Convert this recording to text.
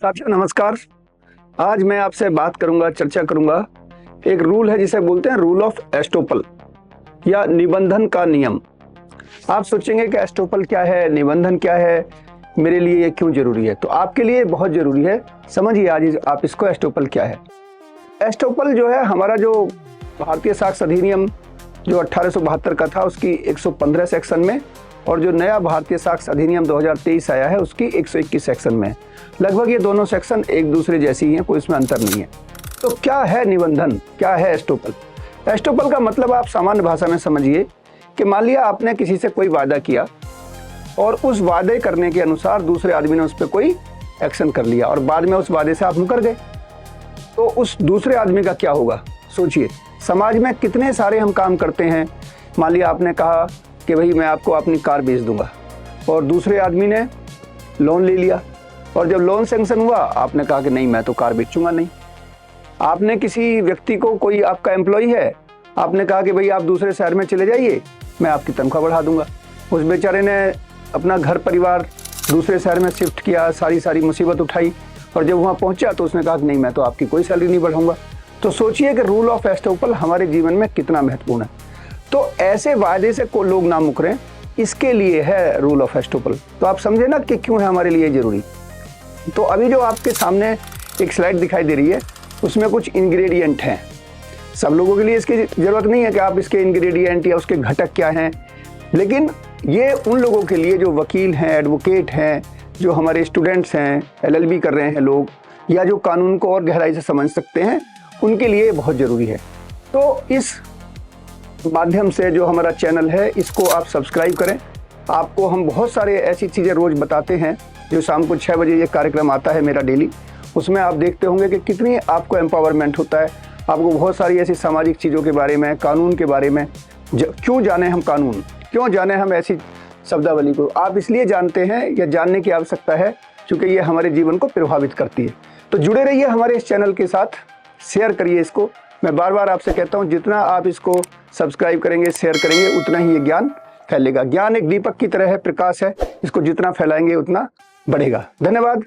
साथियों नमस्कार। आज मैं आपसे बात करूंगा, चर्चा करूंगा। एक रूल है जिसे बोलते हैं रूल ऑफ एस्टोपल या निबंधन का नियम। आप सोचेंगे कि एस्टोपल क्या है, निबंधन क्या है, मेरे लिए ये क्यों जरूरी है। तो आपके लिए बहुत जरूरी है, समझिए आज आप इसको। एस्टोपल क्या है? एस्टोपल जो है हमारा जो भारतीय साक्ष्य अधिनियम जो 1872 का था उसकी 115 सेक्शन में, और जो नया भारतीय साक्ष्य अधिनियम 2023 आया है उसकी 121 सेक्शन में। लगभग ये दोनों सेक्शन एक दूसरे जैसी ही हैं, कोई इसमें अंतर नहीं है। तो क्या है निबंधन, क्या है एस्टोपल? एस्टोपल का मतलब आप सामान्य भाषा में समझिए कि मान लिया आपने किसी से कोई वादा किया और उस वादे करने के अनुसार दूसरे आदमी ने उस पर कोई एक्शन कर लिया और बाद में उस वादे से आप मुकर गए, तो उस दूसरे आदमी का क्या होगा? सोचिए, समाज में कितने सारे हम काम करते हैं। मान लिया आपने कहा कि भाई मैं आपको अपनी कार बेच दूंगा, और दूसरे आदमी ने लोन ले लिया, और जब लोन सैंक्शन हुआ आपने कहा कि नहीं मैं तो कार बेचूंगा नहीं। आपने किसी व्यक्ति को, कोई आपका एम्प्लॉय है, आपने कहा कि भाई आप दूसरे शहर में चले जाइए, मैं आपकी तनख्वाह बढ़ा दूंगा। उस बेचारे ने अपना घर परिवार दूसरे शहर में शिफ्ट किया, सारी मुसीबत उठाई, और जब वहाँ पहुँचा तो उसने कहा कि नहीं मैं तो आपकी कोई सैलरी नहीं बढ़ाऊंगा। तो सोचिए कि रूल ऑफ एस्टोपल हमारे जीवन में कितना महत्वपूर्ण है। तो ऐसे वायदे से को लोग ना मुकरें, इसके लिए है रूल ऑफ एस्टोपल। तो आप समझे ना कि क्यों है हमारे लिए जरूरी। तो अभी जो आपके सामने एक स्लाइड दिखाई दे रही है उसमें कुछ इंग्रेडिएंट हैं। सब लोगों के लिए इसकी ज़रूरत नहीं है कि आप इसके इंग्रेडिएंट या उसके घटक क्या हैं, लेकिन ये उन लोगों के लिए जो वकील हैं, एडवोकेट हैं, जो हमारे स्टूडेंट्स हैं, LLB कर रहे हैं लोग, या जो कानून को और गहराई से समझ सकते हैं, उनके लिए बहुत ज़रूरी है। तो इस माध्यम से जो हमारा चैनल है इसको आप सब्सक्राइब करें। आपको हम बहुत सारे ऐसी चीज़ें रोज़ बताते हैं। जो शाम को 6 बजे ये कार्यक्रम आता है मेरा डेली, उसमें आप देखते होंगे कि कितनी आपको एम्पावरमेंट होता है। आपको बहुत सारी ऐसी सामाजिक चीज़ों के बारे में, कानून के बारे में, क्यों जाने हम कानून, क्यों जाने हम ऐसी शब्दावली को, आप इसलिए जानते हैं या जानने की आवश्यकता है क्योंकि ये हमारे जीवन को प्रभावित करती है। तो जुड़े रहिए हमारे इस चैनल के साथ, शेयर करिए इसको। मैं बार बार आपसे कहता हूँ जितना आप इसको सब्सक्राइब करेंगे, शेयर करेंगे, उतना ही ये ज्ञान फैलेगा। ज्ञान एक दीपक की तरह है, प्रकाश है, इसको जितना फैलाएंगे उतना बढ़ेगा। धन्यवाद।